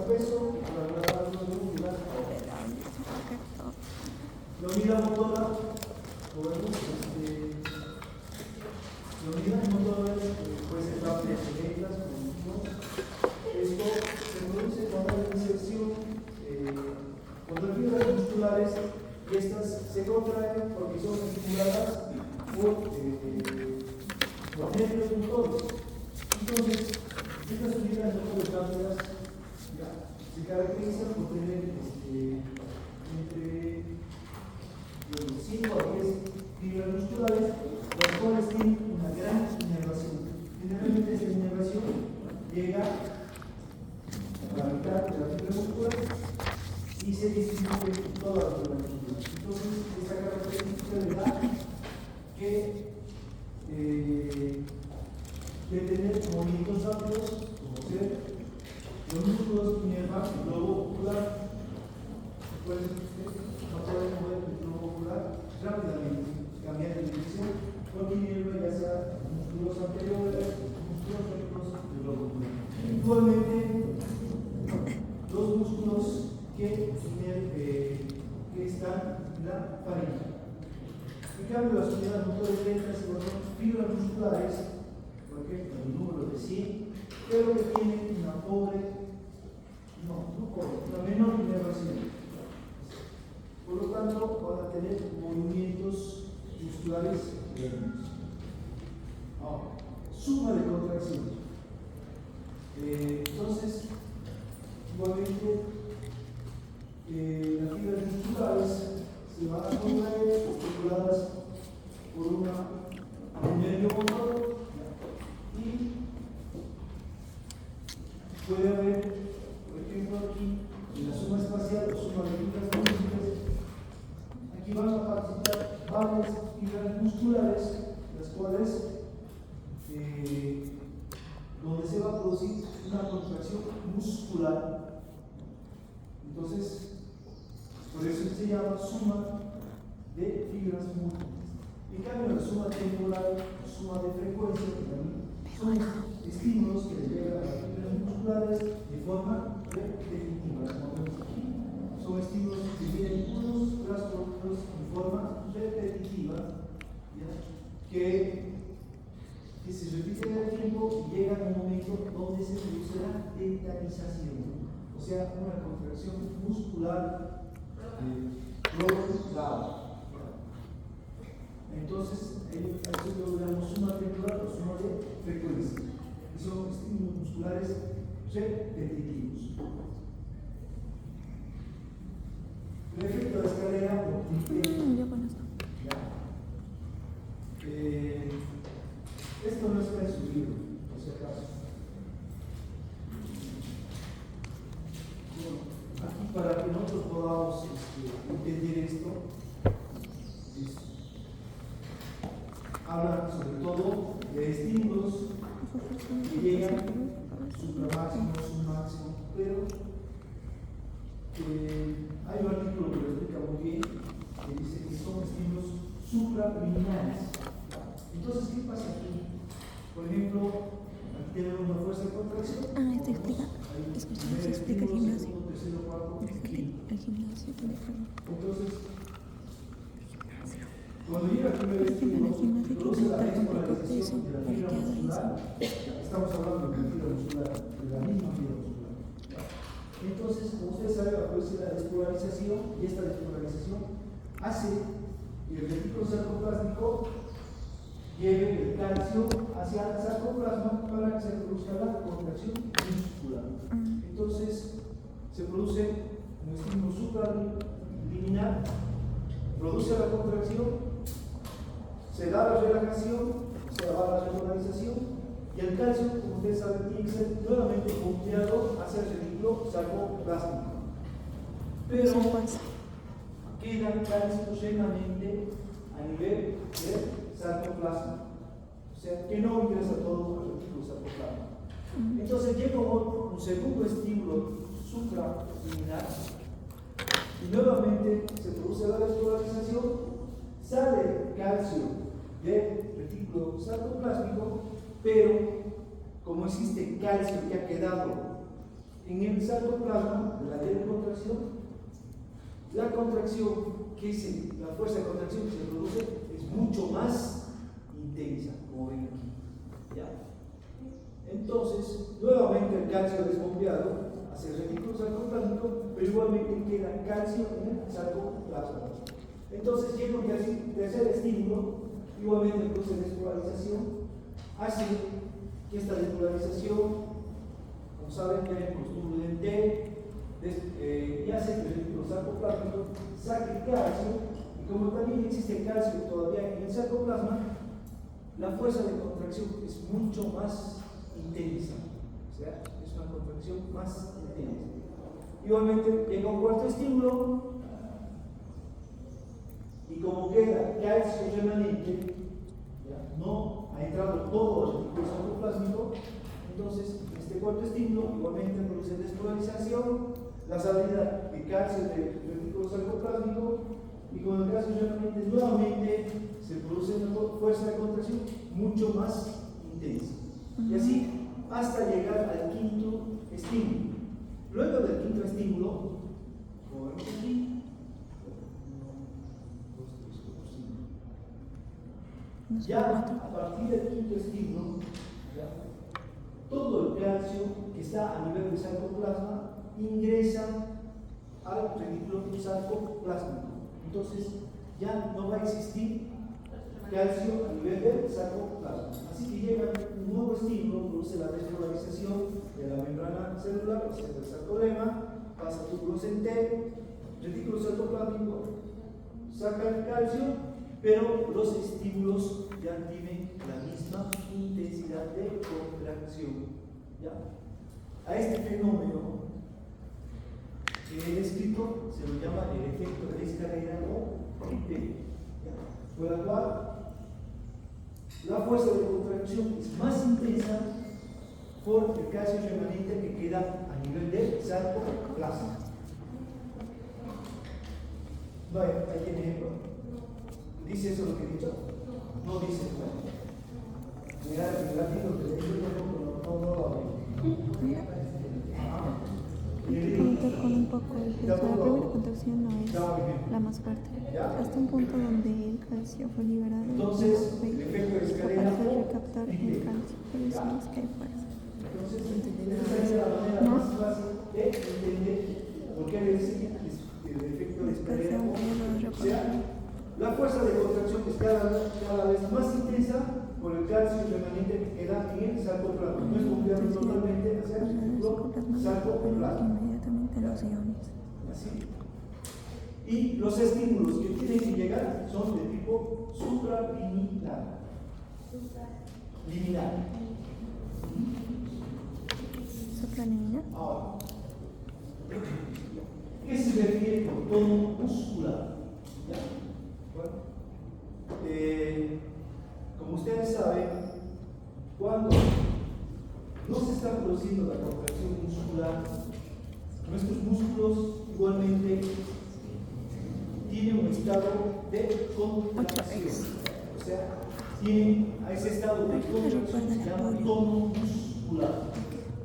peso, la unidad motora, la unidad motora puede ser parte de reglas, esto se produce cuando hay inserción contra fibras musculares y estas se contraen porque son estimuladas por nervios motores. Entonces, estas unidades motores rápidas se caracterizan por tener entre 5 a 10 fibras musculares, las cuales tienen una gran inervación. Generalmente esta inervación llega a la mitad de la fibra muscular y se distribuye en toda la fibra muscular. Entonces, esta característica le da que de tener movimientos rápidos, como ser los músculos que inervan el globo ocular. Recuerden que no pueden mover el globo ocular rápidamente, cambiar de dirección, porque inerva ya sea los músculos anteriores, los músculos rectos del globo ocular. Igualmente, los músculos que están en la faringe. En cambio, las unidades motores lentas son fibras musculares, por ejemplo, el número de 100, pero que tienen una menor inervación. Por lo tanto, van a tener movimientos musculares lentos. Ahora, suma de contracción. Entonces, igualmente, las fibras musculares se van a contraer estimuladas por un nervio motor y puede haber, por ejemplo, aquí en la suma espacial o suma de fibras múltiples, aquí van a participar varias fibras musculares, las cuales donde se va a producir una contracción muscular. Entonces, por eso se llama suma de fibras múltiples. En cambio, la suma temporal, suma de frecuencia, son estímulos que le llegan a las fibras musculares de forma repetitiva. Son estímulos que vienen unos tras otros de forma repetitiva, que se repiten en el tiempo y llegan a un momento donde se produce la tetanización, o sea, una contracción muscular prolongada. Entonces, a eso lo llamamos suma temporal o suma de frecuencia, y son estímulos musculares repetitivos. El efecto de la escalera Yo conozco. esto no está en su libro, por si acaso. Bueno, aquí para que nosotros podamos entender esto, habla sobre todo de estímulos que llegan supramáximo, submáximo, pero hay un artículo que lo explica muy bien, que dice que son estímulos supraliminares. Entonces, ¿qué pasa aquí? Por ejemplo, aquí tenemos una fuerza de contracción. Esto explica. Escucha, se explica el gimnasio. El gimnasio, por ejemplo. Entonces, cuando llega el primer estímulo, produce la despolarización de la fibra muscular. Estamos hablando de la fibra muscular, de la misma fibra muscular. Entonces, como ustedes saben, produce la despolarización y esta despolarización hace que el retículo sarcoplástico lleve el calcio hacia el sarcoplasma para que se produzca la contracción muscular. Entonces, se produce un estímulo supraliminar, produce la contracción, se da la relajación, se da la repolarización, y el calcio, como ustedes saben, tiene que ser nuevamente bombeado hacia el retículo sarcoplástico. Pero queda calcio remanente a nivel del sarcoplasma, o sea, que no ingresa todo al retículo sarcoplasma. Entonces llega un segundo estímulo supraliminar y nuevamente se produce la despolarización, sale calcio del retículo sarcoplásmico, pero como existe calcio que ha quedado en el sarcoplasma de la contracción, la contracción la fuerza de contracción que se produce es mucho más intensa, como ven aquí. ¿Ya? Entonces, nuevamente el calcio desbombeado hacia el retículo sarcoplásmico, pero igualmente queda calcio en el sarcoplasma. Entonces llega un tercer estímulo, igualmente produce despolarización, hace que esta despolarización, como saben, tiene costumbre de T, y hace que el retículo sarcoplásmico saque calcio, y como también existe calcio todavía en el sarcoplasma, la fuerza de contracción es mucho más intensa, o sea, es una contracción más intensa. Igualmente llega un cuarto estímulo, y como queda calcio remanente, ¿ya? No ha entrado todo el retículo sarcoplásmico, entonces este cuarto estímulo igualmente produce despolarización, la salida de calcio del retículo sarcoplásmico, y con el calcio remanente nuevamente se produce una fuerza de contracción mucho más intensa. Y así hasta llegar al quinto estímulo. Luego del quinto estímulo, como vemos aquí, ya a partir del quinto estímulo, ¿ya? Todo el calcio que está a nivel del sarcoplasma ingresa al retículo sarcoplásmico. Entonces ya no va a existir calcio a nivel del sarcoplasma. Así que llega un nuevo estímulo, produce la despolarización de la membrana celular, o sea, del sarcolema, pasa a túbulos en T, retículo sarcoplásmico, saca el calcio, pero los estímulos ya tienen la misma intensidad de contracción. ¿Ya? A este fenómeno que he descrito se lo llama el efecto de escalera o T, por la cual la fuerza de contracción es más intensa por el calcio remanente que queda a nivel del sarcoplasma. Vaya, ahí tiene ejemplo. ¿Dice eso lo que he dicho? No dice, ¿no? Mira, el gráfico que le he dicho, no lo abrí. Conectar con un poco el peso. La primera contracción no es la más fuerte. Hasta un punto donde el calcio fue liberado. Entonces, el efecto de escalera. Capaz de recaptar el calcio, por eso es que hay fuerza. Entonces, esa es la manera más fácil de entender por qué le dicen el efecto de escalera. O sea, la fuerza de contracción es cada vez más intensa por el calcio remanente que queda en el sarcoplasma. No es bombeado totalmente hacia el sarcoplasma. Inmediatamente los iones. Así. Y los estímulos que tienen que llegar son de tipo supraliminar. Liminar. ¿Supraliminar? Ahora, ¿qué se refiere con tono muscular? ¿Ya? Bueno, como ustedes saben, cuando no se está produciendo la contracción muscular, nuestros músculos igualmente tienen un estado de contracción. O sea, tienen a ese estado de contracción que se llama tono muscular.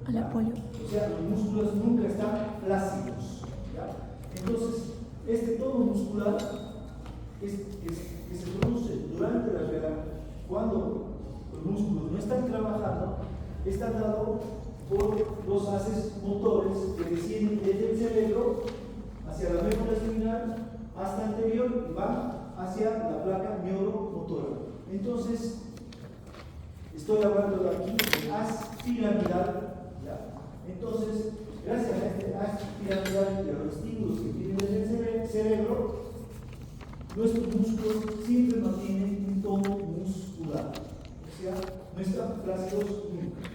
A la polio. O sea, los músculos nunca están flácidos. ¿Ya? Entonces, este tono muscular que se produce durante la regla, cuando los músculos no están trabajando, está dado por los haces motores que descienden desde el cerebro hacia la médula espinal hasta anterior y van hacia la placa neuromotora. Entonces, estoy hablando de aquí de haz piramidal. ¿Ya? Entonces, gracias a este haz piramidal y a los estímulos que tienen desde el cerebro, nuestros músculos siempre mantienen un tono muscular. O sea, no están flácidos nunca.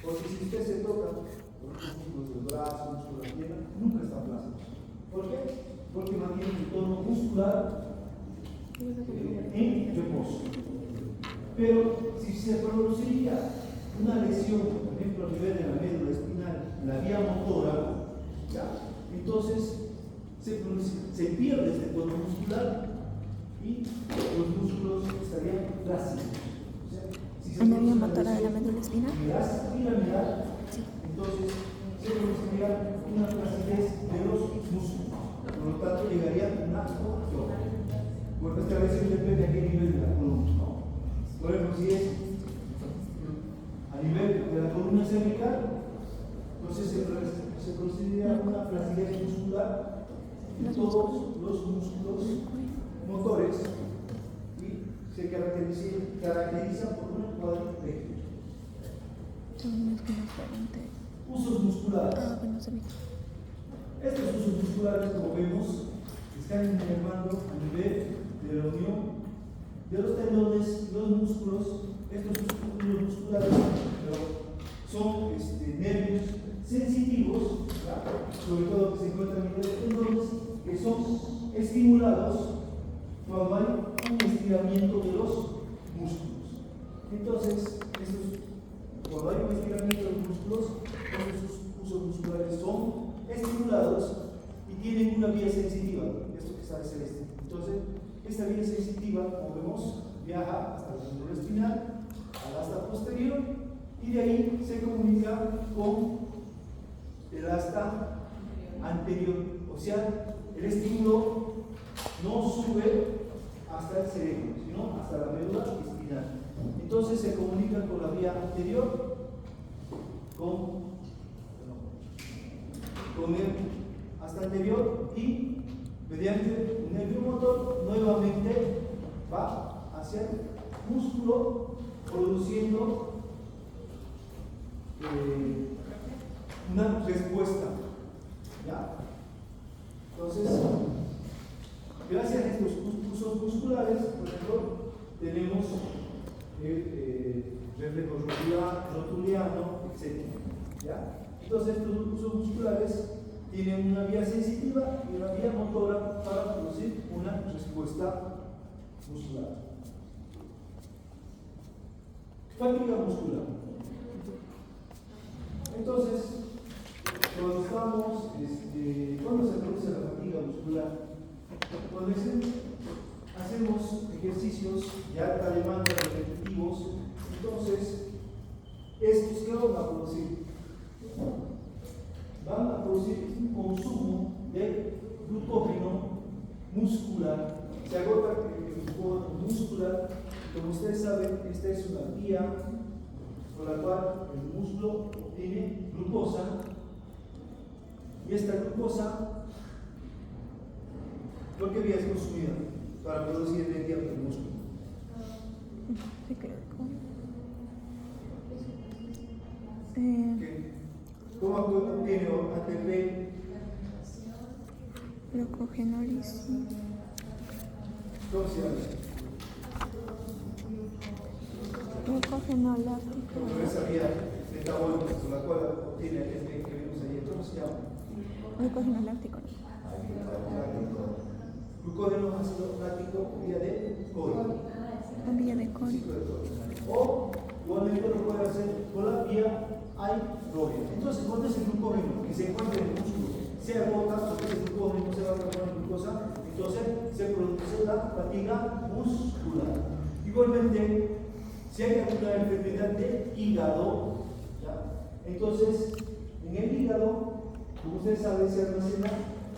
Porque si usted se toca los músculos del brazo, músculos de la pierna, nunca están flácidos. ¿Por qué? Porque mantienen un tono muscular en reposo. Pero si se produciría una lesión, por ejemplo, a nivel de la médula espinal, la vía motora, ¿ya? Entonces se pierde este tono muscular y los músculos estarían flácidos. ¿En la vía motora de la médula espinal? Piramidal, entonces se produciría una flacidez de los músculos. Por lo tanto, llegaría una contracción. Porque esta vez depende a qué nivel de la columna. Por ejemplo, si es a nivel de la columna cervical, entonces se produciría una flacidez muscular en todos los músculos motores y se caracteriza por una cuadriplegia. Usos musculares. Estos usos musculares, como vemos, están informando a nivel de la unión de los tendones y los músculos. Estos músculos musculares son nervios sensitivos, ¿verdad? Sobre todo que se encuentran a nivel de tendones, que son estimulados cuando hay un estiramiento de los músculos. Entonces, cuando hay un estiramiento de los músculos, estos usos musculares son estimulados y tienen una vía sensitiva, esto que está de celeste. Entonces, esta vía sensitiva, como vemos, viaja hasta el músculo espinal, al asta posterior, y de ahí se comunica con el asta anterior. O sea, el estímulo no sube hasta el cerebro, sino hasta la médula espinal. Entonces se comunica con la vía anterior, con el asta anterior, y mediante un nervio motor nuevamente va hacia el músculo, produciendo una respuesta. ¿Ya? Entonces, gracias a estos usos musculares, por ejemplo, tenemos el reflejo rotuliano, etc. ¿Ya? Entonces, estos usos musculares tienen una vía sensitiva y una vía motora para producir una respuesta muscular. Fatiga muscular. Entonces, cuando se produce la fatiga muscular, cuando hacemos ejercicios de alta demanda repetitivos, entonces, estos que van a producir un consumo de glucógeno muscular. Se agota el glucógeno muscular. Como ustedes saben, esta es una vía por la cual el músculo obtiene glucosa, y esta glucosa, ¿por qué vía es consumida? Para producir energía para el músculo. ¿Cómo obtiene ATP? Glucogenólisis. ¿Cómo se llama? Glucógeno láctico. Por esa vía metabólica por la cual obtiene ATP que vemos ahí, ¿cómo se llama? Glucógeno láctico. Glucógeno ácido láctico vía de Cori. La vía de Cori. O igualmente lo puede hacer por la vía aeróbica. Entonces, cuando ese glucógeno que se encuentra en el músculo se agota, porque ese glucógeno no se va a transformar en glucosa, entonces se produce la fatiga muscular. Igualmente, si hay alguna enfermedad de hígado, ¿ya? Entonces, en el hígado, como ustedes saben, se almacena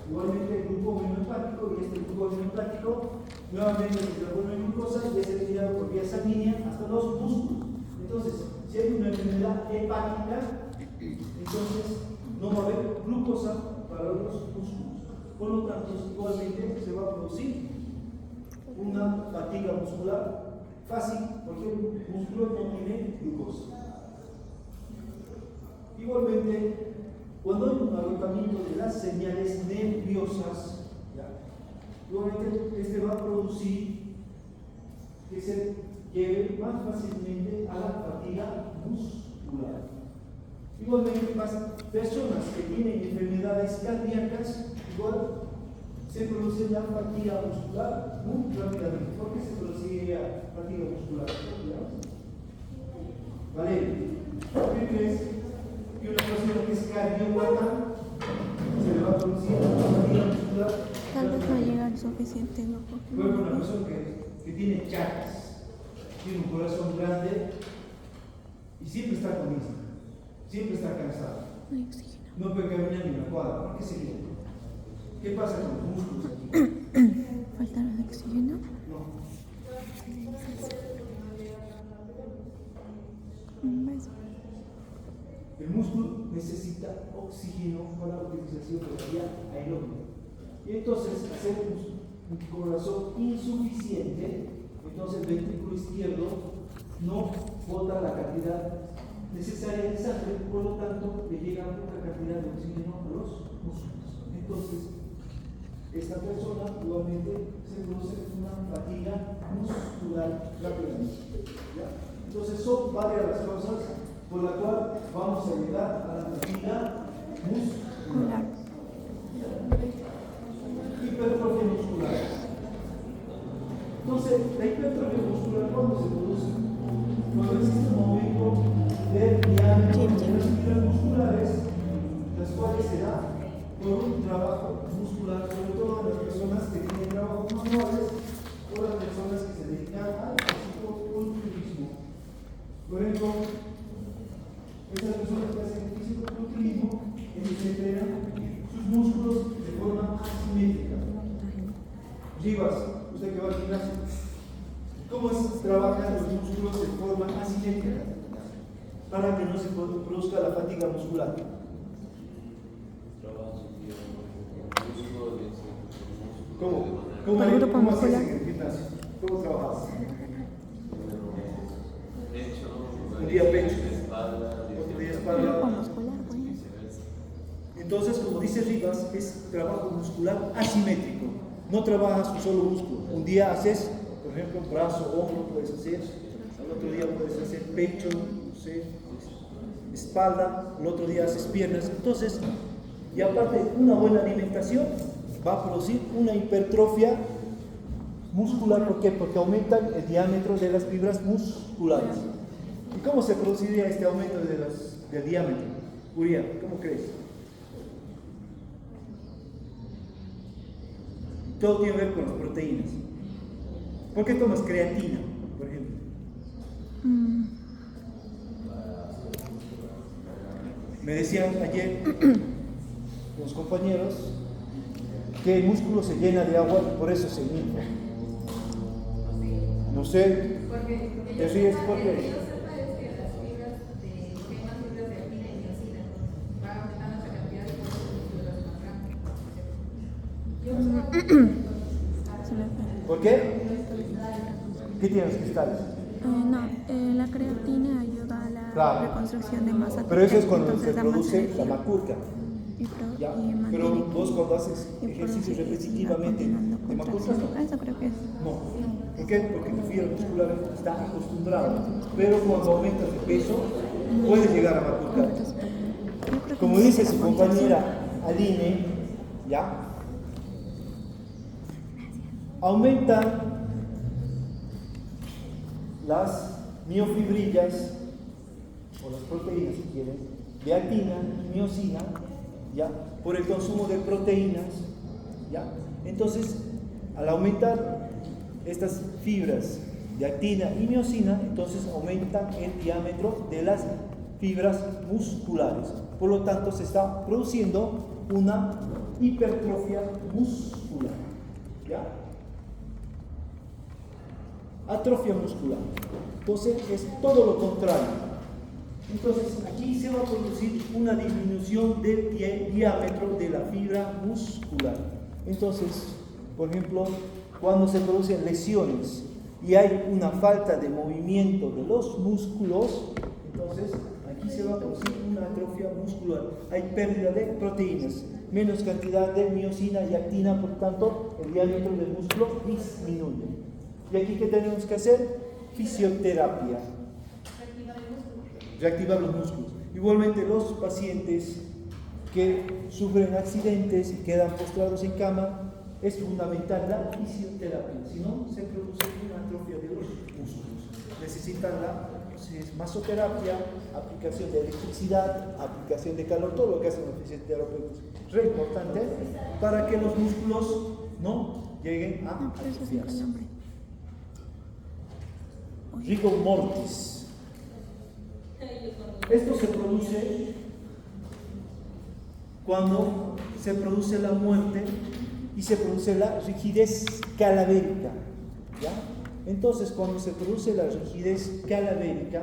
igualmente el glucógeno hepático, y este glucógeno hepático nuevamente se transforma en glucosa y es eliminado por vía sanguínea hasta los músculos. Entonces, si hay una enfermedad hepática, entonces no va a haber glucosa para los músculos. Por lo tanto, igualmente se va a producir una fatiga muscular fácil, porque el músculo no tiene glucosa. Igualmente, cuando hay un agotamiento de las señales nerviosas, igualmente este va a producir que se lleve más fácilmente a la fatiga muscular. Igualmente, personas que tienen enfermedades cardíacas, igual se produce la fatiga muscular muy rápidamente. ¿Por qué se produciría fatiga muscular? Vale, ¿por qué crees que una persona que es cardiópata se le va a producir fatiga muscular? Tal vez no llega al suficiente Por glucógeno. ejemplo, una persona que tiene chagas, tiene un corazón grande y siempre está con siempre está cansado. No hay oxígeno. no puede caminar ni una cuadra. ¿Por qué sería? ¿Qué pasa con los músculos aquí? Falta de oxígeno. No. Un beso. El músculo necesita oxígeno para la utilización de la vía aeróbica. Y entonces, hacer un corazón insuficiente, entonces el ventrículo izquierdo no bota la cantidad necesaria de sangre, por lo tanto, le llega poca cantidad de oxígeno a los músculos. Entonces, esta persona igualmente se produce una fatiga muscular rápidamente. ¿Ya? Entonces, son varias las causas por las cuales vamos a llegar a la fatiga muscular. Hipertrofia muscular. Entonces, la hipertrofia muscular, ¿cuándo se produce? Cuando existe un aumento del diámetro de las fibras musculares, las cuales se da por un trabajo muscular, sobre todo en las personas que tienen trabajos manuales o las personas que se dedican al fisicoculturismo. Por ejemplo, esas personas que hacen fisicoculturismo, ellos entrenan sus músculos de forma asimétrica. Rivas, usted que va al gimnasio, ¿cómo trabajan los músculos de forma asimétrica para que no se produzca la fatiga muscular? ¿Cómo haces en el gimnasio? ¿Cómo trabajas? Un día pecho, otro día espalda. Entonces, como dice Rivas, es trabajo muscular asimétrico. No trabajas un solo músculo. Un día haces, por ejemplo, brazo, hombro, puedes hacer. Al otro día puedes hacer pecho, no sé, espalda. El otro día haces piernas. Entonces, y aparte, una buena alimentación va a producir una hipertrofia muscular. ¿Por qué? Porque aumentan el diámetro de las fibras musculares. ¿Y cómo se produciría este aumento del diámetro? Uriah, ¿cómo crees? Todo tiene que ver con las proteínas. ¿Por qué tomas creatina, por ejemplo? Me decían ayer los compañeros que el músculo se llena de agua y por eso se infla. No sé, ¿te ríes por qué? ¿Por qué? ¿Qué tienen los cristales? La creatina ayuda a la reconstrucción de masa. Pero eso es cuando se produce la macurca. ¿Ya? Pero vos cuando haces ejercicio repetitivamente de macurca, eso creo que es. no. ¿Por qué? Porque tu fibra muscular está acostumbrada. Pero cuando aumentas de peso, puedes llegar a macurcar. Como dice su compañera Aline, ¿ya? Aumentan las miofibrillas o las proteínas, si quieren, de actina y miosina, ¿ya? Por el consumo de proteínas, ¿ya? Entonces, al aumentar estas fibras de actina y miosina, entonces aumentan el diámetro de las fibras musculares. Por lo tanto, se está produciendo una hipertrofia muscular, ¿ya? Atrofia muscular. Entonces es todo lo contrario. Entonces aquí se va a producir una disminución del diámetro de la fibra muscular. Entonces, por ejemplo, cuando se producen lesiones y hay una falta de movimiento de los músculos, entonces aquí se va a producir una atrofia muscular. Hay pérdida de proteínas, menos cantidad de miosina y actina, por tanto el diámetro del músculo disminuye. ¿Y aquí qué tenemos que hacer? Fisioterapia. Reactivar los músculos. Igualmente los pacientes que sufren accidentes y quedan postrados en cama, es fundamental la fisioterapia, si no se produce una atrofia de los músculos. Necesitan la masoterapia, aplicación de electricidad, aplicación de calor, todo lo que hacen los fisioterapeutas. Es re importante para que los músculos no lleguen a atrofiarse. Rigor mortis. Esto se produce cuando se produce la muerte y se produce la rigidez cadavérica, ¿ya? Entonces, cuando se produce la rigidez cadavérica,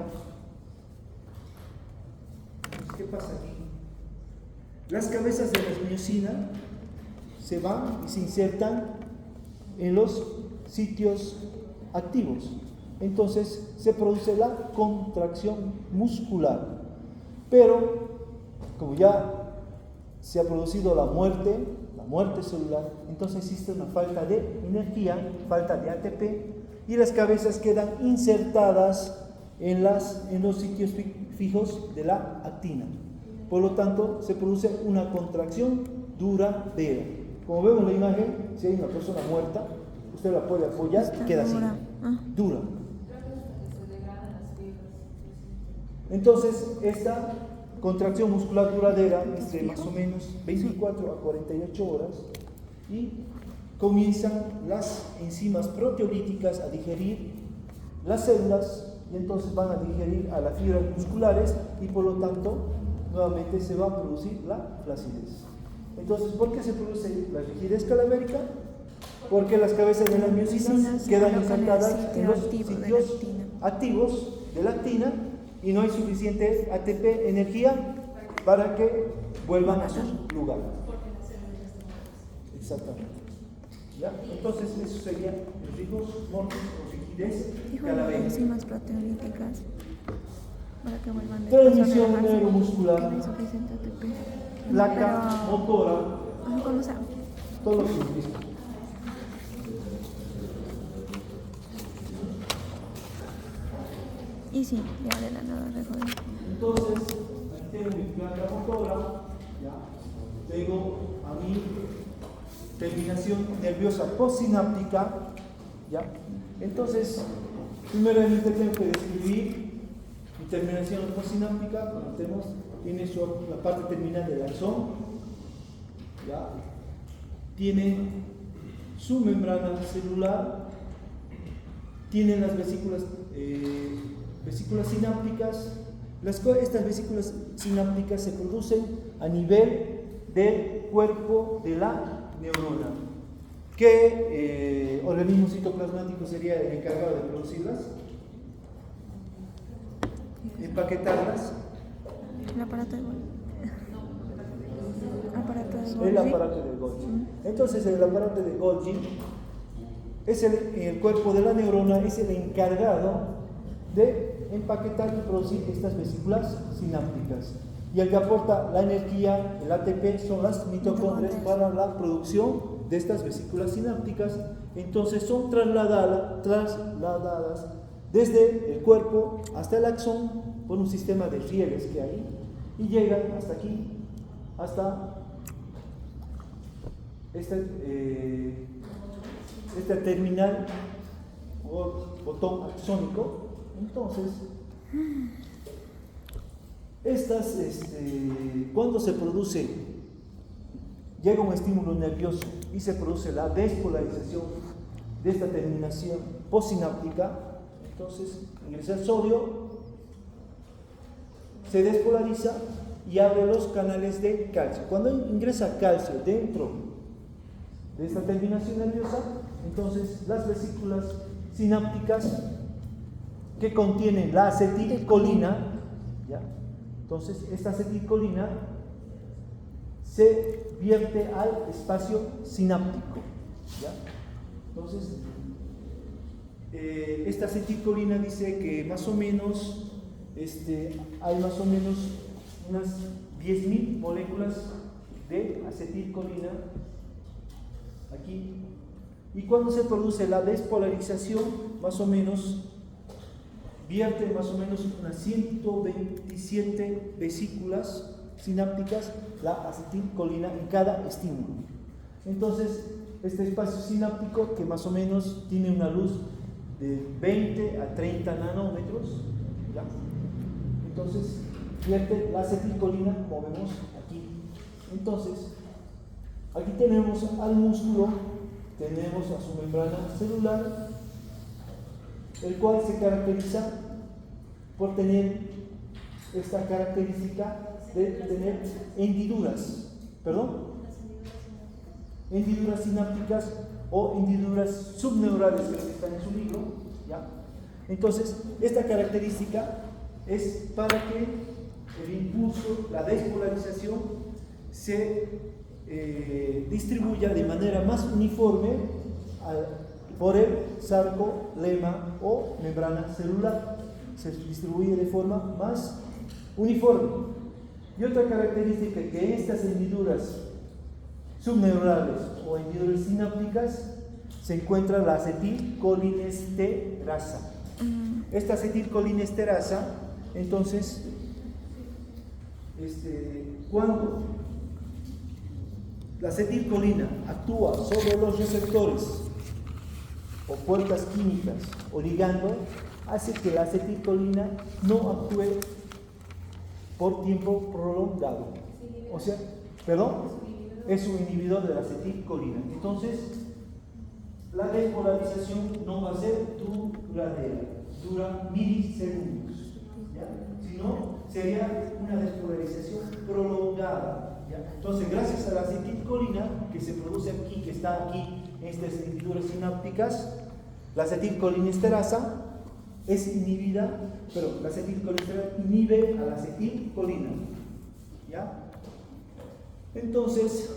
¿qué pasa aquí? Las cabezas de la miosina se van y se insertan en los sitios activos. Entonces se produce la contracción muscular. Pero, como ya se ha producido la muerte celular, entonces existe una falta de energía, falta de ATP, y las cabezas quedan insertadas en los sitios fijos de la actina. Por lo tanto, se produce una contracción duradera. Como vemos en la imagen, si hay una persona muerta, usted la puede apoyar y queda así, dura. Entonces, esta contracción muscular duradera es de más o menos 24 a 48 horas y comienzan las enzimas proteolíticas a digerir las células y entonces van a digerir a las fibras musculares y por lo tanto nuevamente se va a producir la flacidez. Entonces, ¿por qué se produce la rigidez cadavérica? Porque las cabezas de las miosinas quedan insertadas en los sitios activos de la actina y no hay suficiente ATP, energía, para que vuelvan a su lugar. Exactamente. ¿Ya? Entonces, eso sería los rigos mortis o rigidez cadavérica. Enzimas proteolíticas para que vuelvan de Transmisión neuromuscular, que no hay suficiente ATP. placa motora, ¿Cómo se llama? todos los mismos. Y sí, ya de la nada recordé. Entonces, aquí tengo mi placa motora, ¿ya? Tengo a mi terminación nerviosa postsináptica, ¿ya? Entonces, primeramente tengo que describir mi terminación postsináptica. Como tiene la parte terminal del axón, ¿ya? Tiene su membrana celular, tiene las vesículas sinápticas. Estas vesículas sinápticas se producen a nivel del cuerpo de la neurona. ¿Qué organismo citoplasmático sería el encargado de producirlas? Empaquetarlas. El aparato de Golgi. El aparato de Golgi. Entonces, el aparato de Golgi es el cuerpo de la neurona, es el encargado de empaquetar y producir estas vesículas sinápticas. Y el que aporta la energía, el ATP, son las mitocondrias para la producción de estas vesículas sinápticas. Entonces son trasladadas desde el cuerpo hasta el axón por un sistema de rieles que hay y llegan hasta aquí, hasta esta terminal o botón axónico. Entonces, cuando se produce, llega un estímulo nervioso y se produce la despolarización de esta terminación postsináptica, entonces ingresa el sodio, se despolariza y abre los canales de calcio. Cuando ingresa calcio dentro de esta terminación nerviosa, entonces las vesículas sinápticas que contienen la acetilcolina, ¿ya? Entonces esta acetilcolina se vierte al espacio sináptico, ¿ya? Entonces esta acetilcolina dice que más o menos hay más o menos unas 10.000 moléculas de acetilcolina aquí, y cuando se produce la despolarización, más o menos vierte más o menos unas 127 vesículas sinápticas la acetilcolina en cada estímulo. Entonces, este espacio sináptico, que más o menos tiene una luz de 20 a 30 nanómetros, ¿ya? Entonces vierte la acetilcolina, como vemos aquí. Entonces, aquí tenemos al músculo, tenemos a su membrana celular, el cual se caracteriza por tener esta característica de tener hendiduras, ¿Perdón? Hendiduras sinápticas o hendiduras subneurales, creo que están en su libro, ¿ya? Entonces, esta característica es para que el impulso, la despolarización, se distribuya de manera más uniforme por el sarcolema o membrana celular. Se distribuye de forma más uniforme. Y otra característica que estas hendiduras subneurales o hendiduras sinápticas se encuentra la acetilcolinesterasa. Esta acetilcolinesterasa, entonces, cuando la acetilcolina actúa sobre los receptores o puertas químicas o ligando, hace que la acetilcolina no actúe por tiempo prolongado. O sea, es un inhibidor de la acetilcolina. Entonces, la despolarización no va a ser duradera, dura milisegundos, ¿ya? Sino sería una despolarización prolongada, ¿ya? Entonces, gracias a la acetilcolina que se produce aquí, que está aquí en estas hendiduras sinápticas, la acetilcolinesterasa es inhibida, pero la acetilcolinesterasa inhibe a la acetilcolina, ¿ya? Entonces,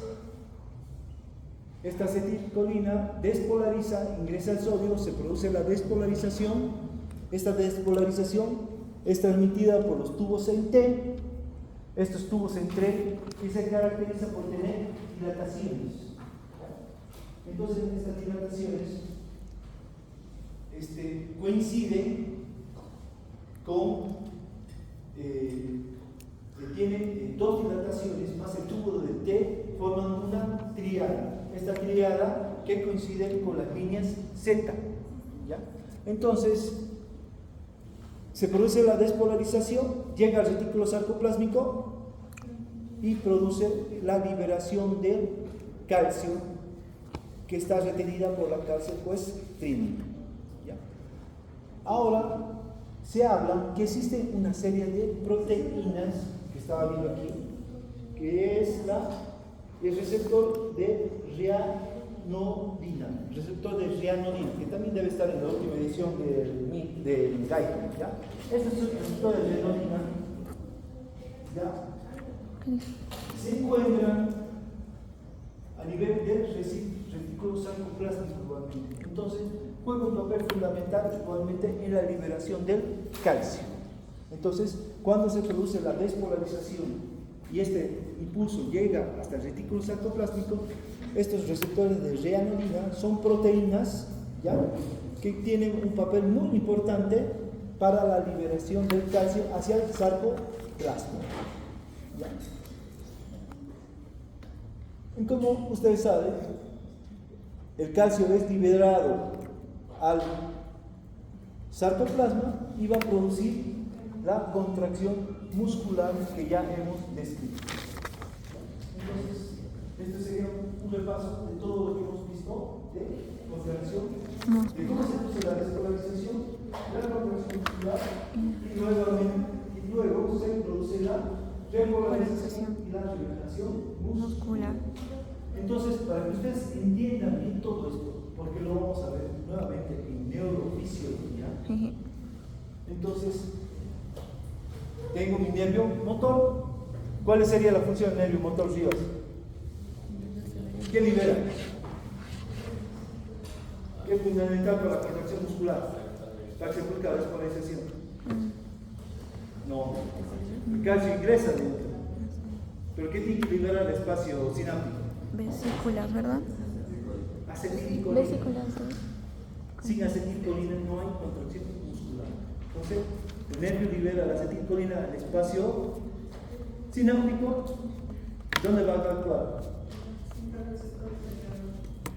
esta acetilcolina despolariza, ingresa al sodio, se produce la despolarización. Esta despolarización es transmitida por los tubos en T. Estos tubos en T que se caracterizan por tener dilataciones. Entonces, estas dilataciones coinciden con que tienen dos dilataciones más el tubo de T, forman una triada. Esta triada que coincide con las líneas Z, ¿ya? Entonces, se produce la despolarización, llega al retículo sarcoplásmico y produce la liberación del calcio que está retenida por la calciocuestrina, ¿ya? Ahora, se habla que existe una serie de proteínas que estaba viendo aquí, que es el receptor de rianodina, que también debe estar en la última edición del Gaico, ¿ya? Este es el receptor de rianodina, ¿ya? Se encuentra a nivel del retículo sarcoplásmico. Entonces, juega un papel fundamental igualmente en la liberación del calcio. Entonces, cuando se produce la despolarización y este impulso llega hasta el retículo sarcoplásmico, estos receptores de rianodina son proteínas, ¿ya?, que tienen un papel muy importante para la liberación del calcio hacia el sarcoplasma, ¿ya? Y como ustedes saben, el calcio es liberado al sarcoplasma y va a producir la contracción muscular que ya hemos descrito. Entonces, este sería un repaso de todo lo que hemos visto de contracción, de cómo se produce la despolarización, la contracción muscular y luego se produce la repolarización y la relajación muscular. Entonces, para que ustedes entiendan bien todo esto, porque lo vamos a ver nuevamente en neurofisiología, entonces, tengo mi nervio motor. ¿Cuál sería la función del nervio motor, Rivas? ¿Qué libera? ¿Qué es fundamental para la contracción muscular? Para que se produzca la despolarización. No, el calcio ingresa dentro. ¿Pero qué tiene que liberar el espacio sináptico? Vesículas, ¿verdad? Acetilcolina. Vesículas, Sin acetilcolina no hay contracción muscular. Entonces, el nervio libera la acetilcolina al espacio sináptico. ¿Dónde va a actuar?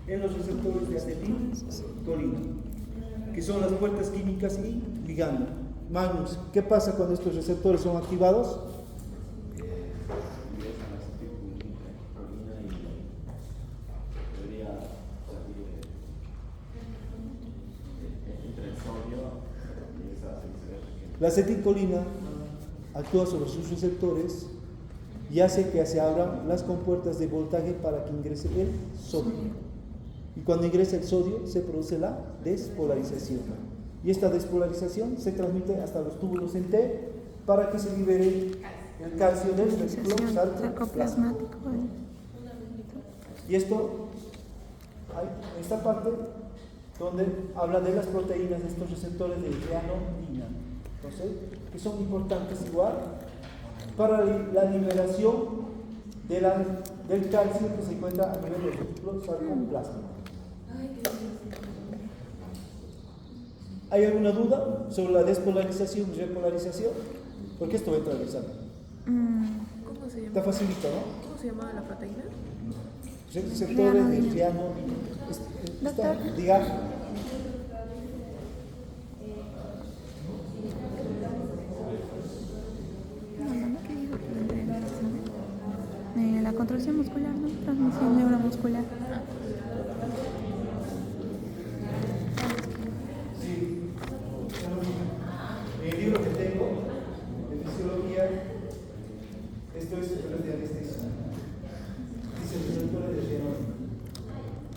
En los receptores de acetilcolina, que son las puertas químicas y ligando. Magnus, ¿qué pasa cuando estos receptores son activados? La acetilcolina actúa sobre sus receptores y hace que se abran las compuertas de voltaje para que ingrese el sodio. Y cuando ingresa el sodio se produce la despolarización. Y esta despolarización se transmite hasta los túbulos en T para que se libere el calcio del vesículo sarcoplasmático. Y esto, hay esta parte donde habla de las proteínas de estos receptores de reanodina, entonces, que son importantes igual para la liberación del calcio que se encuentra a nivel del vesículo sarcoplasmático. ¿Hay alguna duda sobre la despolarización y repolarización? Porque esto entra al examen. ¿Cómo se llama? Está facilito, ¿no? ¿Cómo se llama la proteína? Receptores de reanodina. Diga. La contracción muscular, ¿no? Transmisión neuromuscular. Sí. En el libro que tengo de fisiología, esto es el de anestesia. Dice receptores de reanodina.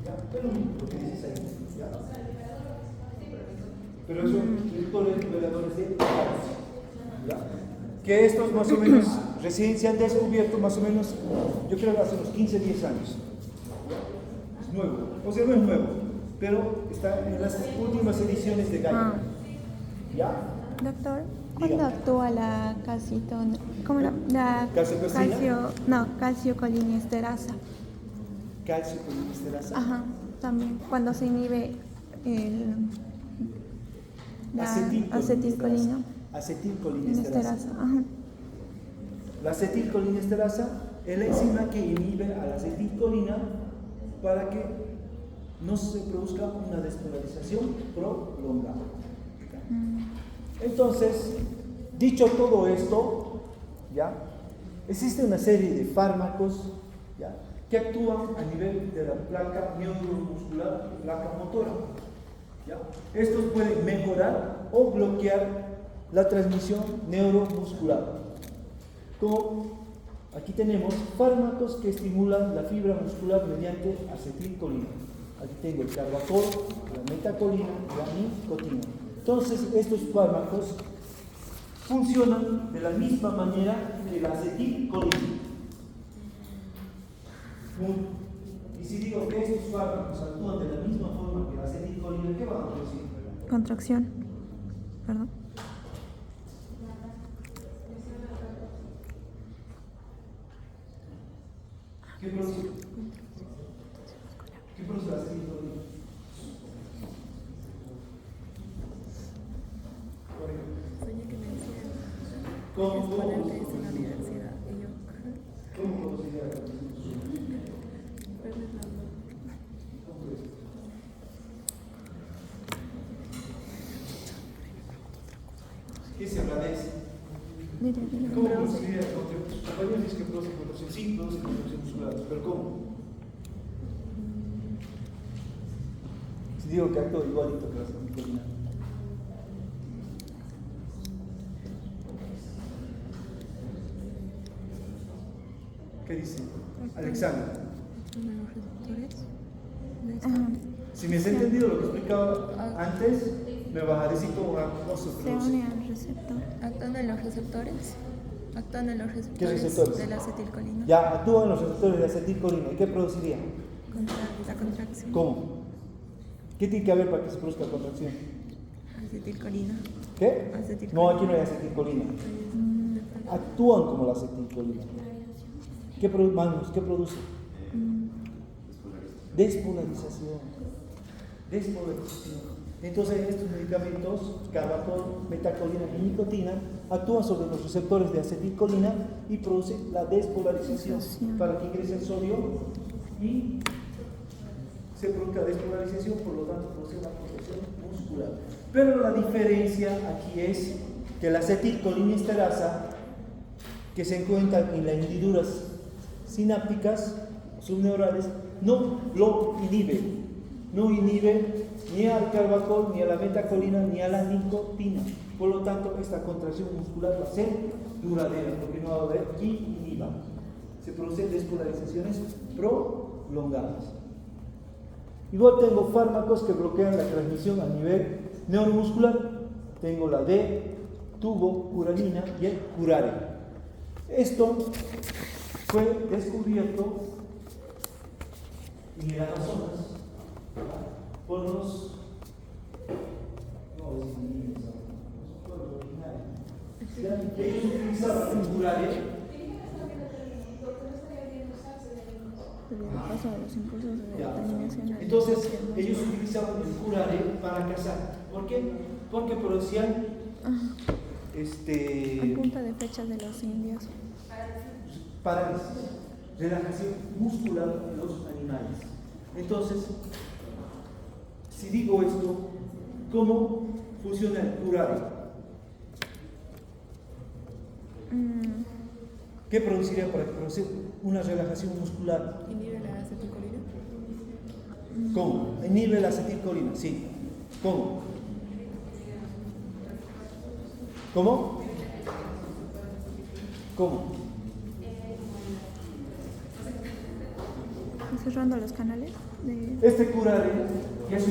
¿Ya? Pero lo que dices ahí. ¿Ya? Pero son receptores niveladores de calcio. ¿Ya? Que estos más o menos recién se han descubierto más o menos, yo creo que hace unos 15, 10 años. Es nuevo, o sea, no es nuevo, pero está en las últimas ediciones de Gaia. ¿Ya? Doctor, ¿cuándo actúa la calciocoliniesterasa? Calciocoliniesterasa. Ajá, también, cuando se inhibe la acetilcolina. Acetilcolinesterasa. Ajá. La acetilcolinesterasa es la enzima que inhibe a la acetilcolina para que no se produzca una despolarización prolongada. Entonces, dicho todo esto, ¿ya? Existe una serie de fármacos, ¿ya?, que actúan a nivel de la placa neuromuscular, placa motora. ¿Ya? Estos pueden mejorar o bloquear la transmisión neuromuscular. Como aquí tenemos fármacos que estimulan la fibra muscular mediante acetilcolina. Aquí tengo el carbacol, la metacolina y la nicotina. Entonces, estos fármacos funcionan de la misma manera que la acetilcolina. Y si digo que estos fármacos actúan de la misma forma que la acetilcolina, ¿qué van a producir? Contracción. Perdón. ¿Qué produce? ¿Qué produce la acetilcolina? Soñé que me decían ¿Cómo exponentes en la universidad y yo. ¿Cómo produciría la ¿Qué se habla de eso? ¿Cómo produciría la contracción? Sus compañeros dicen que produce contracción, sí, produce contracción muscular, pero ¿cómo? Si digo que actúa igualito que la acetilcolina. ¿Qué dice? Alexandra. Los receptores. Ajá. Si me has entendido lo que explicaba antes, me vas a decir cómo se Se produce. une al receptor. Actúan en los receptores. Actúan en los ¿Qué receptores receptores? de la acetilcolina. Ya actúan los receptores de acetilcolina. ¿Y qué produciría? Contra la contracción. ¿Cómo? ¿Qué tiene que haber para que se produzca contracción? Acetilcolina. ¿Qué? Acetilcolina. No, aquí no hay acetilcolina. Actúan como la acetilcolina. ¿Qué produce? Despolarización. Entonces, estos medicamentos, carbacol, metacolina y nicotina, actúan sobre los receptores de acetilcolina y producen la despolarización para que ingrese el sodio y se produzca despolarización, por lo tanto, produce una contracción muscular. Pero la diferencia aquí es que la acetilcolinesterasa, que se encuentra en las hendiduras sinápticas subneurales, no lo inhibe. No inhibe ni al carbacol, ni a la metacolina, ni a la nicotina. Por lo tanto, esta contracción muscular va a ser duradera, porque no va a haber quien inhiba. se producen despolarizaciones prolongadas. Igual tengo fármacos que bloquean la transmisión a nivel neuromuscular. Tengo la D-tubocurarina y el curare. Esto fue descubierto en las personas por los ellos utilizaban el curare. Paso de los impulsos de determinación. Entonces, ellos utilizaban el curare para cazar. ¿Por qué? Porque producían A punta de flecha de los indios. parálisis, relajación muscular en los animales. Entonces, si digo esto, ¿cómo funciona el curare? ¿Qué produciría para producir una relajación muscular? ¿Inhibe la acetilcolina? ¿Cómo? Inhibe la acetilcolina, sí. ¿Cómo? ¿Cómo? ¿Cómo? Cerrando los canales de... Este curare, que es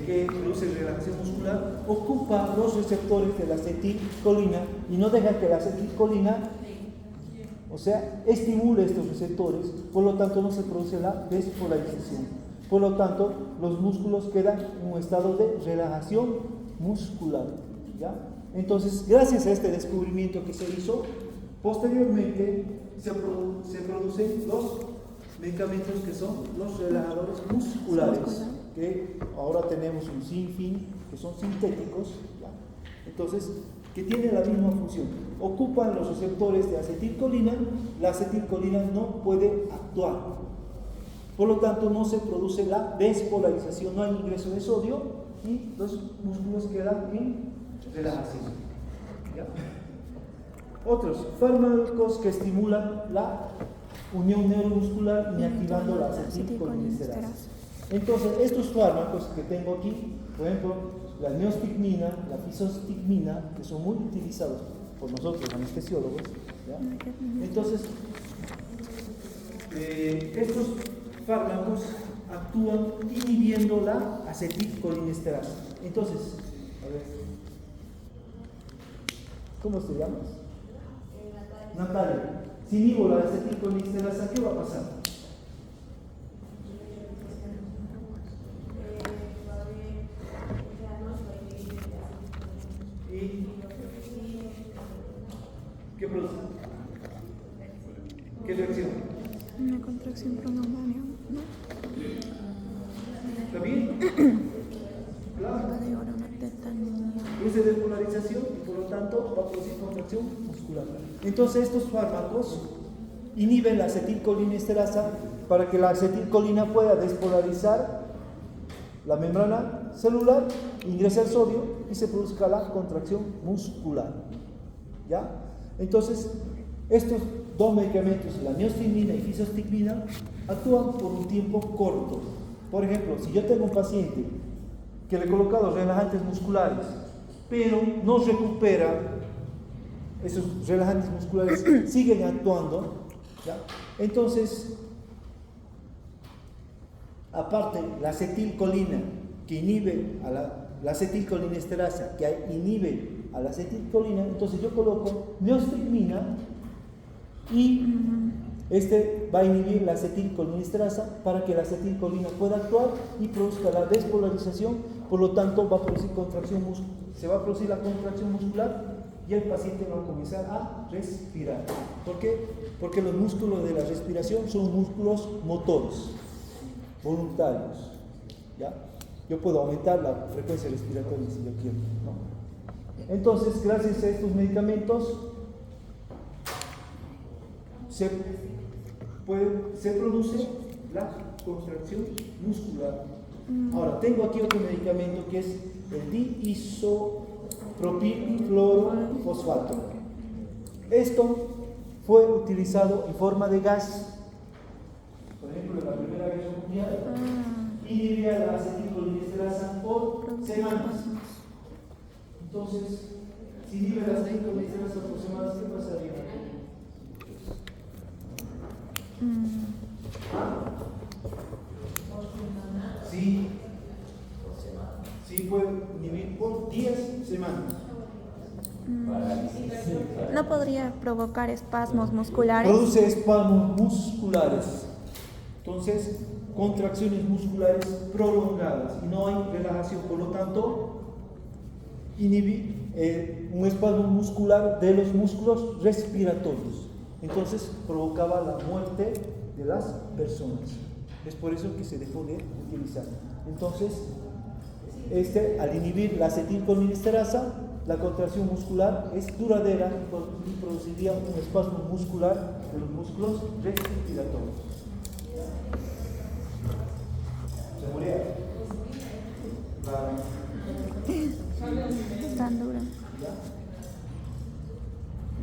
que produce relajación muscular, ocupa los receptores de la acetilcolina y no deja que la acetilcolina, o sea, estimule estos receptores, por lo tanto no se produce la despolarización. Por lo tanto, los músculos quedan en un estado de relajación muscular. ¿Ya? Entonces, gracias a este descubrimiento que se hizo, posteriormente se producen los medicamentos que son los relajadores musculares, que ahora tenemos un sinfín, que son sintéticos, ¿ya? Entonces, que tienen la misma función. Ocupan los receptores de acetilcolina, la acetilcolina no puede actuar. Por lo tanto, no se produce la despolarización, no hay ingreso de sodio y los músculos quedan en relajación. ¿Ya? Otros fármacos que estimulan la unión neuromuscular inactivando la acetilcolinesterasa. Entonces, estos fármacos que tengo aquí, por ejemplo, la neostigmina, la fisostigmina, que son muy utilizados por nosotros anestesiólogos, ¿ya? Entonces, estos fármacos actúan inhibiendo la acetilcolinesterasa. Entonces, a ver, ¿cómo te llamas? Natalia. Si inhibo la acetilcolinesterasa, ¿qué va a pasar? ¿Y qué produce? ¿Qué reacción? Una contracción prolongada, ¿no? ¿Está bien? Claro. De ahora una tetanía. Produce despolarización y por lo tanto va a producir contracción muscular. Entonces estos fármacos inhiben la acetilcolinesterasa para que la acetilcolina pueda despolarizar la membrana celular, ingrese el sodio y se produzca la contracción muscular. ¿Ya? Entonces, estos dos medicamentos, la neostigmina y fisostigmina, actúan por un tiempo corto. Por ejemplo, si yo tengo un paciente que le he colocado relajantes musculares, pero no recupera, esos relajantes musculares siguen actuando, ¿ya? Entonces, aparte la acetilcolina que inhibe a la acetilcolinesterasa que inhibe a la acetilcolina, entonces yo coloco neostigmina y este va a inhibir la acetilcolinesterasa para que la acetilcolina pueda actuar y produzca la despolarización, por lo tanto va a producir contracción muscular, se va a producir la contracción muscular y el paciente va a comenzar a respirar. ¿Por qué? Porque los músculos de la respiración son músculos motores, voluntarios. ¿Ya? Yo puedo aumentar la frecuencia respiratoria si yo quiero, ¿no? Entonces, gracias a estos medicamentos se produce la contracción muscular. Ahora, tengo aquí otro medicamento que es el diisopropilfluorofosfato. Esto fue utilizado en forma de gas, por ejemplo, en la Primera Guerra Mundial, inhibía la acetilcolinesterasa por semanas. Entonces, si inhibe la acetilcolinesterasa por semanas, ¿qué pasaría? Sí. Sí puede inhibir por 10 semanas. No podría provocar espasmos musculares. Produce espasmos musculares. Entonces, contracciones musculares prolongadas y no hay relajación, por lo tanto, inhibe un espasmo muscular de los músculos respiratorios. Entonces, provocaba la muerte de las personas. Es por eso que se dejó de utilizar. Entonces, al inhibir la acetilcolinesterasa, la contracción muscular es duradera y produciría un espasmo muscular de los músculos respiratorios. ¿Se moría? Tan dura.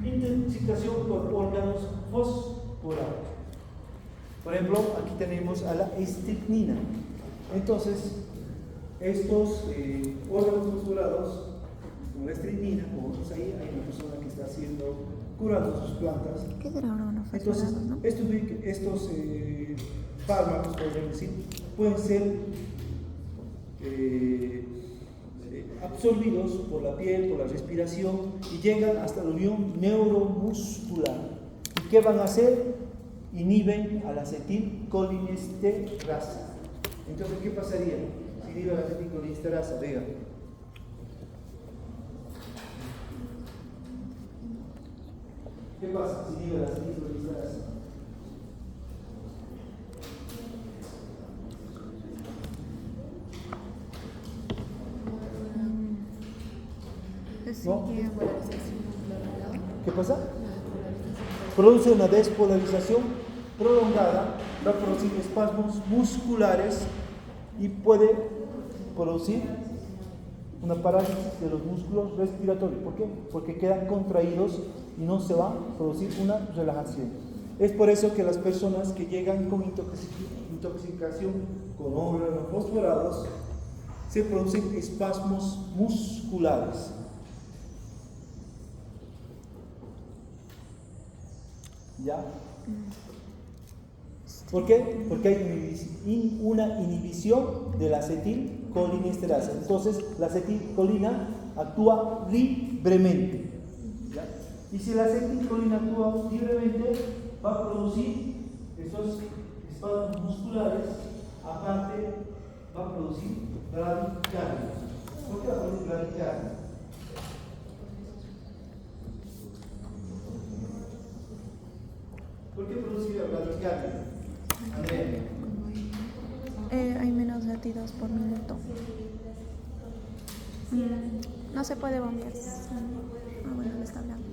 Intoxicación por órganos fosforados. Por ejemplo, aquí tenemos a la estricnina. Entonces, estos órganos fosforados, como la estricnina, como vemos ahí, hay una persona que está curando sus plantas. ¿Qué será órgano Entonces, fosforado, no? estos fármacos, podríamos decir, pueden ser absorbidos por la piel, por la respiración y llegan hasta la unión neuromuscular. ¿Y qué van a hacer? Inhiben a la acetilcolinesterasa. Entonces, ¿qué pasaría si inhibe a la acetilcolinesterasa? Vea. ¿Qué pasa si inhibe a la acetilcolinesterasa? ¿No? ¿Qué pasa? Produce una despolarización prolongada, va a producir espasmos musculares y puede producir una parálisis de los músculos respiratorios. ¿Por qué? Porque quedan contraídos y no se va a producir una relajación. Es por eso que las personas que llegan con intoxicación con órganos fosforados se producen espasmos musculares. ¿Ya? ¿Por qué? Porque hay una inhibición de la acetilcolinesterasa. Entonces, la acetilcolina actúa libremente. ¿Ya? Y si la acetilcolina actúa libremente, va a producir estos espasmos musculares, aparte va a producir bradicardia. ¿Por qué va a producir bradicardia? ¿Por qué producir bradicardia? Andrea. Hay menos latidos por minuto. No se puede bombear. Bueno, me está hablando.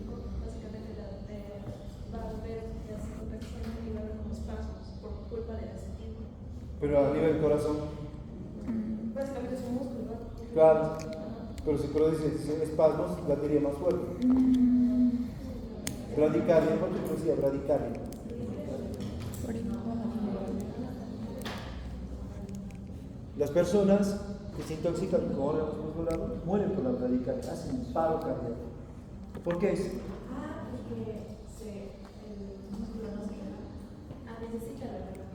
Pero a nivel del corazón. Claro. Pero si produce espasmos, latiría más fuerte. Bradicardia, ¿por qué producía bradicardia? Las personas que se intoxican con órganos fosforados mueren por la bradicardia, hacen un paro cardíaco. ¿Por qué es? Porque el músculo no se relaja. Necesita la relajación.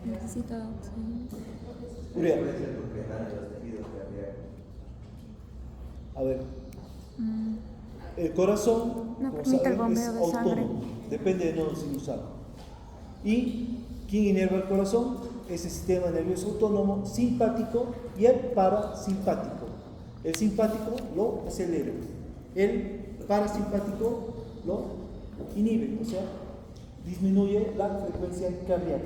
Necesita oxígeno. Uriel. A ver. El corazón, No como permite el saben, es bombeo de sangre. autónomo, depende del nodo sinusal. ¿Y quién inerva el corazón? Es el sistema nervioso autónomo simpático y el parasimpático. El simpático lo acelera, el parasimpático lo inhibe, o sea, disminuye la frecuencia cardíaca.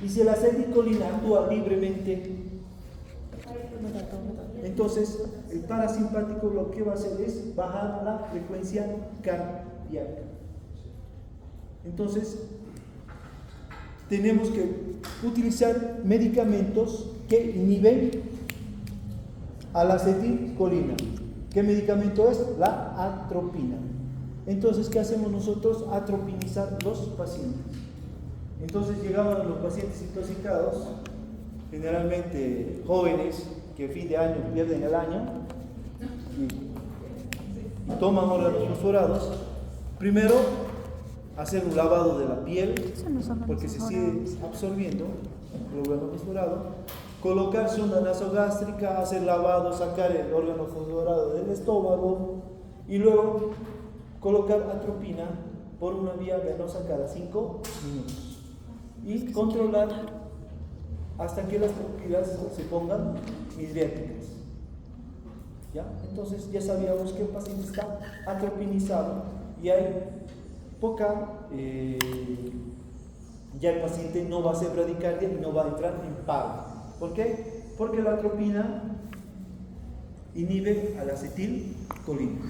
Y si la acetilcolina actúa libremente, entonces el parasimpático lo que va a hacer es bajar la frecuencia cardíaca. Entonces tenemos que utilizar medicamentos que inhiben a la acetilcolina. ¿Qué medicamento es? La atropina. Entonces, ¿qué hacemos nosotros? Atropinizar los pacientes. Entonces llegaban los pacientes intoxicados, generalmente jóvenes que a fin de año pierden el año y toman órganos fosforados. Primero hacer un lavado de la piel, Son los órganos porque se sigue mejorados. absorbiendo el órgano fosforado, colocar sonda nasogástrica, hacer lavado, sacar el órgano fosforado del estómago y luego colocar atropina por una vía venosa cada 5 minutos y controlar hasta que las pupilas se pongan midriáticas. ¿Ya? Entonces ya sabíamos que el paciente está atropinizado y hay poca, ya el paciente no va a hacer bradicardia y no va a entrar en paro. ¿Por qué? Porque la atropina inhibe a la acetilcolina.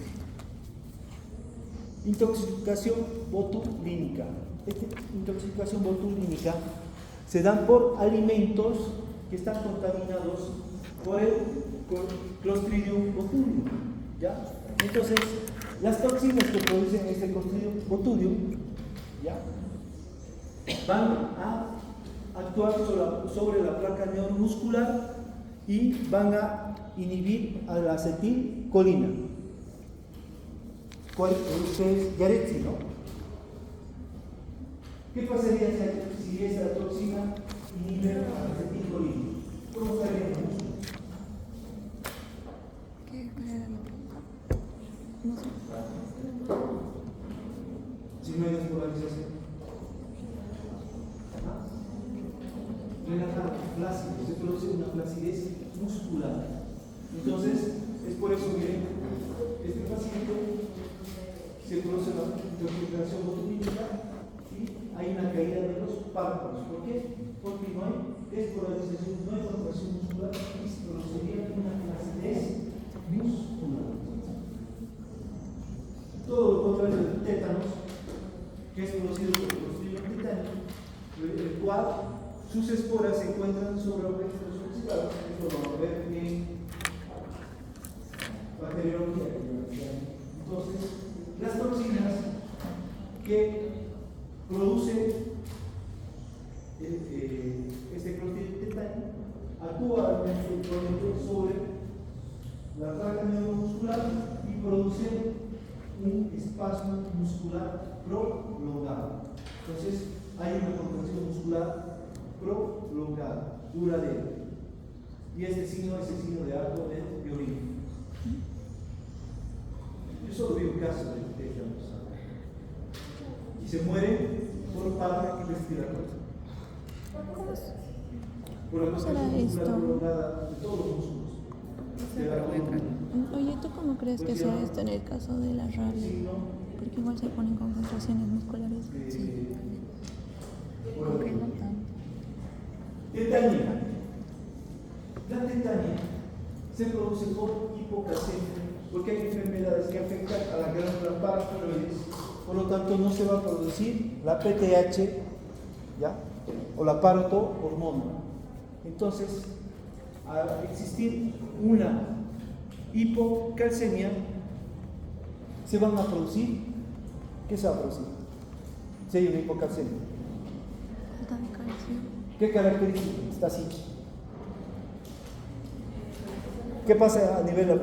Intoxicación botulínica. Esta intoxicación botulínica se dan por alimentos que están contaminados por el Clostridium botulinum, ¿ya? Entonces, las toxinas que producen este Clostridium botulinum, ¿ya?, van a actuar sobre la placa neuromuscular y van a inhibir a la acetilcolina. ¿Cuál es Yaretsi, no? ¿Qué pasaría si esa toxina inhibe a la acetilcolina? ¿Cómo estaría el músculo? ¿Qué? ¿Cuál era la pregunta? No sé. Si no hay despolarización. Relajado, flácido, se produce una flacidez muscular. Entonces, es por eso que este paciente se produce una intoxicación botulínica y hay una caída de los párpados. ¿Por qué? Porque no hay despolarización, no hay contracción muscular y se produciría una flacidez muscular. Todo lo contrario del tétanos, que es producido por el Clostridium tetani, el cual sus esporas se encuentran sobre objetos oxidados. Esto lo vamos a ver en bacteriología. Entonces, las toxinas que produce este Clostridium tetani actúa sobre la placa neuromuscular y produce un espasmo muscular prolongado. Entonces, hay una contracción muscular prolongada, duradera. Y este signo es el signo de arco de orina. Yo solo vi un caso de tétanos. Y se muere por paro respiratorio. Por la contracción muscular prolongada de todos los músculos. De la columna. Oye, ¿tú cómo crees que sea esto en el caso de la rabia? Porque igual se ponen concentraciones musculares. Sí. Aunque no tanto. Tetania. La tetania se produce por hipocalcemia, porque hay enfermedades que afectan a la glándula paratiroides, por lo tanto no se va a producir la PTH, ¿ya?, o la parotohormona. Entonces, al existir una hipocalcemia, se van a producir, ¿qué se va a producir? Si hay una hipocalcemia. Falta de calcio. ¿Qué característica? Está así. ¿Qué pasa a nivel?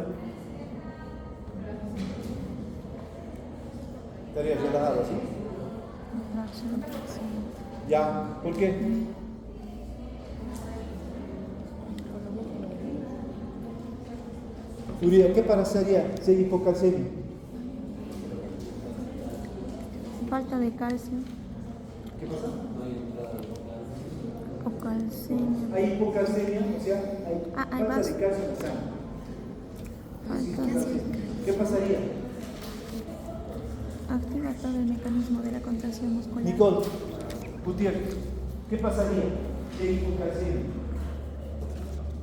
Estaría relajado así. Ya, ¿por qué? Uriel, ¿qué pasaría si hay hipocalcemia? Falta de calcio. ¿Qué pasa? O calcemia. Hay hipocalcemia, o sea, hay hay falta más. de calcio en la sangre. Falta de... ¿Qué pasaría? Activa todo el mecanismo de la contracción muscular. Nicole Gutiérrez, ¿qué pasaría si hay hipocalcemia?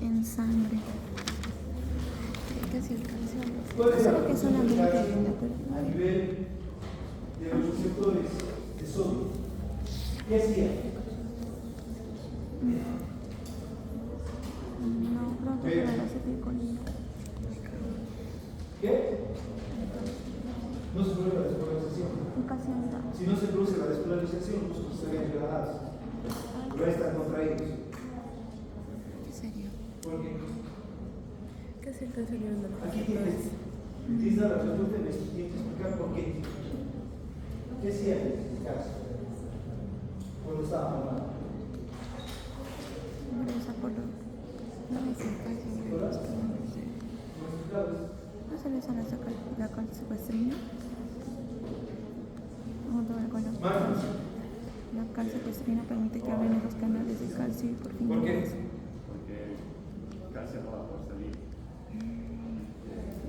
En sangre. ¿Qué es el calcio? ¿Cuál es la Creo que función del solamente calcio de- a nivel de los receptores de sodio? ¿Qué hacía? No, pronto ¿Qué? para la acetilcolina. ¿Qué? No se produce la despolarización. Impacienta. Si no se produce la despolarización, los músculos estarían relajados, pero están contraídos. ¿Qué sería? ¿Por qué? ¿Qué es el calcio a nivel de los Aquí receptores? tienes la respuesta y les tienes que explicar por qué. ¿Qué hacía? calcio. Cuando estaba hablando. Ingresa por los. No es el calcio, no se le sana la calciferina. Junto con la calciferina permite que abren los canales de calcio y por fin. ¿Por qué? Porque el calcio no va a poder salir.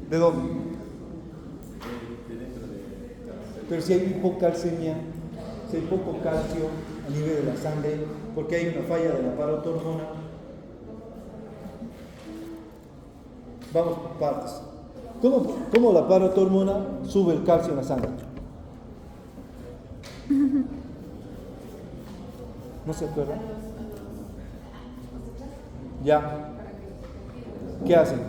¿De dónde? De dentro de la célula. Pero si hay hipocalcemia, si hay poco calcio a nivel de la sangre, porque hay una falla de la parotormona. Vamos por partes. ¿Cómo la parotormona sube el calcio en la sangre? ¿No se acuerdan? Ya. ¿Qué hacen?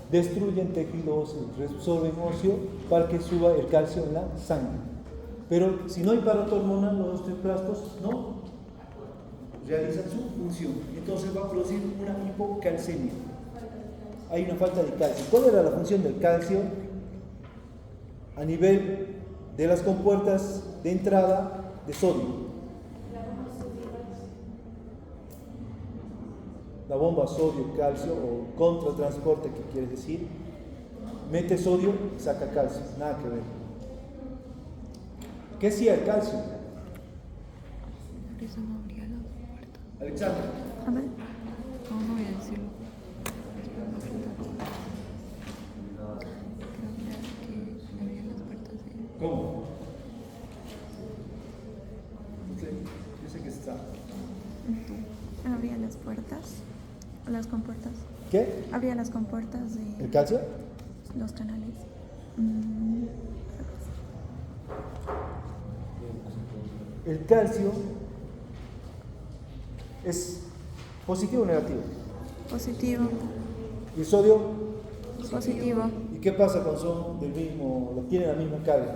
Destruyen tejido óseo, reabsorben óseo para que suba el calcio en la sangre. Pero si no hay parotormona, los osteoclastos no realizan su función. Entonces va a producir una hipocalcemia. Hay una falta de calcio. ¿Cuál era la función del calcio? A nivel de las compuertas de entrada de sodio. La bomba sodio-calcio o contratransporte, que quiere decir, mete sodio y saca calcio, nada que ver. ¿Qué hacía el calcio? Por eso no abría la puerta. Alexander, A ver, No voy a decirlo. Espero no faltar. Creo que abría las puertas de... ¿cómo? Sí, yo sé que está. abría las puertas, las compuertas. ¿Qué? Abría las compuertas de ¿El calcio? los canales. El calcio es positivo o negativo. Positivo. ¿Y el sodio? Positivo. ¿Y qué pasa cuando son del mismo, tienen la misma carga?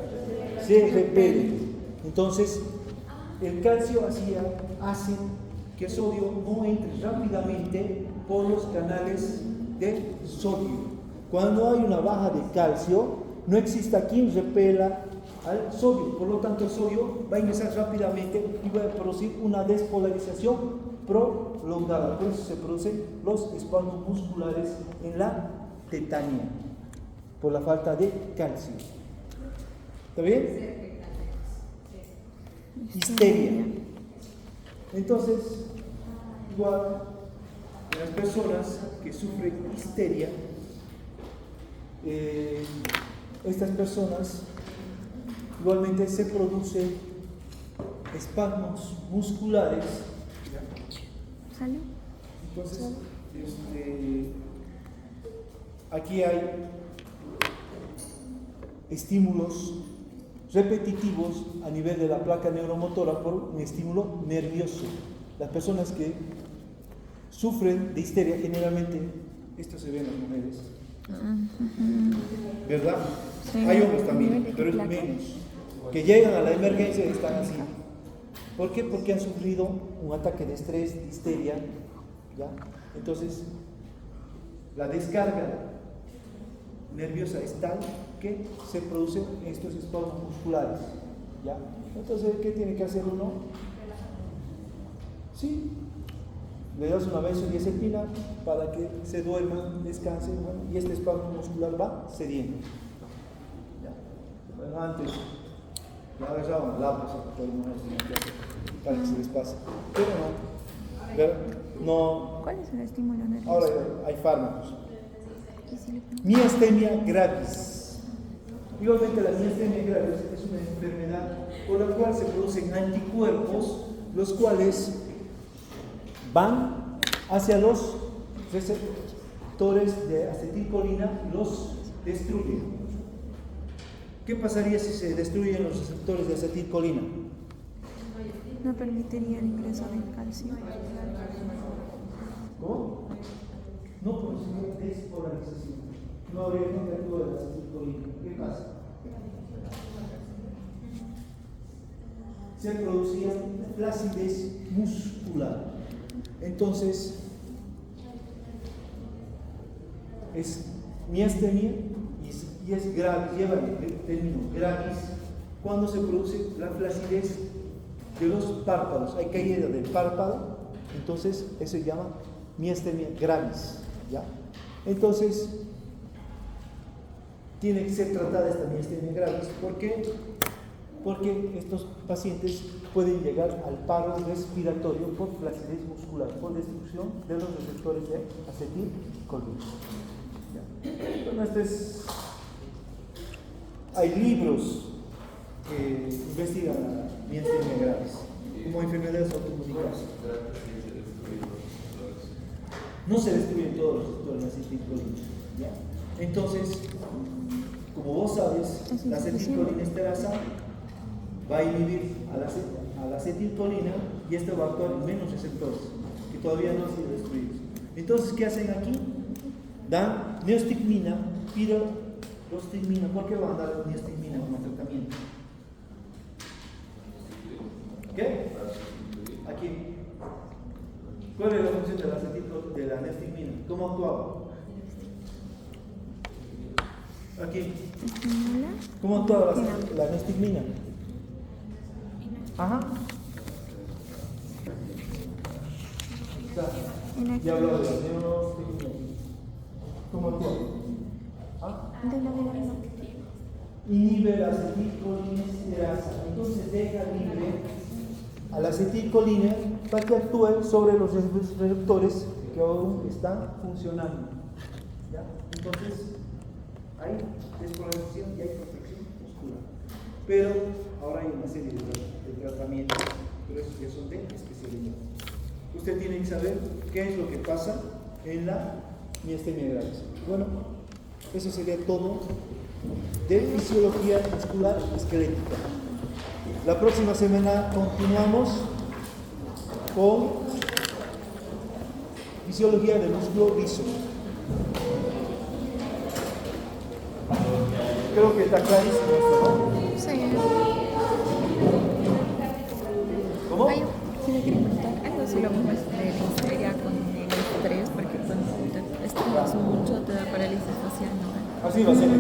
Se repelen. Entonces, el calcio hace que el sodio no entre rápidamente por los canales de sodio. Cuando hay una baja de calcio, no existe quien repela al sodio, por lo tanto el sodio va a ingresar rápidamente y va a producir una despolarización prolongada. Por eso se producen los espasmos musculares en la tetania, por la falta de calcio. ¿Está bien? Histeria. Entonces, igual, las personas que sufren histeria, estas personas igualmente se producen espasmos musculares. ¿Sale? Entonces, aquí hay estímulos repetitivos a nivel de la placa neuromotora por un estímulo nervioso. Las personas que sufren de histeria, generalmente, esto se ve en las mujeres, ¿verdad? Sí. Hay hombres también, pero es menos, que llegan a la emergencia y están así. ¿Por qué? Porque han sufrido un ataque de estrés, de histeria, ¿ya? Entonces, la descarga nerviosa es tal que se producen estos espasmos musculares, ¿ya? Entonces, ¿qué tiene que hacer uno? Sí, le das una benzodiazepina para que se duerma, descanse, bueno, y este espasmo muscular va cediendo. ¿Ya? Bueno, antes le agarraban lápiz para que se les pase, pero no. ¿Cuál es el estímulo nervioso? Ahora hay fármacos. ¿Y si le pongo? Miastenia gravis. Igualmente la miastenia gravis es una enfermedad por la cual se producen anticuerpos, los cuales van hacia los receptores de acetilcolina y los destruyen. ¿Qué pasaría si se destruyen los receptores de acetilcolina? No permitiría el ingreso del calcio. ¿Cómo? No produciría despolarización. No habría contacto de la acetilcolina. ¿Qué pasa? Se producía flacidez muscular. Entonces, es miastenia y es gravis, lleva el término gravis, cuando se produce la flacidez de los párpados, hay caída del párpado, entonces eso se llama miastenia gravis, ¿ya? Entonces, tiene que ser tratada esta miastenia gravis. ¿Por qué? Porque estos pacientes pueden llegar al paro respiratorio por flacidez muscular, por destrucción de los receptores de acetilcolina. Bueno, hay libros que investigan la miastenia gravis como enfermedades autoinmunizadas. No se destruyen todos los receptores de acetilcolina, ¿ya? Entonces, como vos sabes, la acetilcolina esterasa va a inhibir a la acetilcolina y esta va a actuar en menos receptores que todavía no han sido destruidos. Entonces, ¿qué hacen aquí? Dan neostigmina, pirostigmina. ¿Por qué van a dar neostigmina como tratamiento? ¿Qué? Aquí. ¿Cuál es la función de la neostigmina? ¿Cómo actuaba? Aquí. ¿Cómo actuaba la neostigmina? Ajá. Ya habló de la neostigmina. ¿Cómo actúa? ¿Ah? Inhibe la acetilcolina esterasa. Entonces deja libre a la acetilcolina para que actúe sobre los receptores que aún están funcionando. ¿Ya? Entonces, hay despolarización y hay protección muscular. Pero ahora hay una serie de tratamientos, pero esos ya son de especialidad. Usted tiene que saber qué es lo que pasa en la miastenia gravis. Bueno, eso sería todo de fisiología muscular esquelética. La próxima semana continuamos con fisiología del músculo liso. Creo que está clarísimo esto, ¿no? Sí. ¿Cómo? Ay, si me quieren preguntar algo, si lo mismo de histeria con el estrés, porque cuando estresas mucho te da parálisis facial, ¿no? Así va a ser.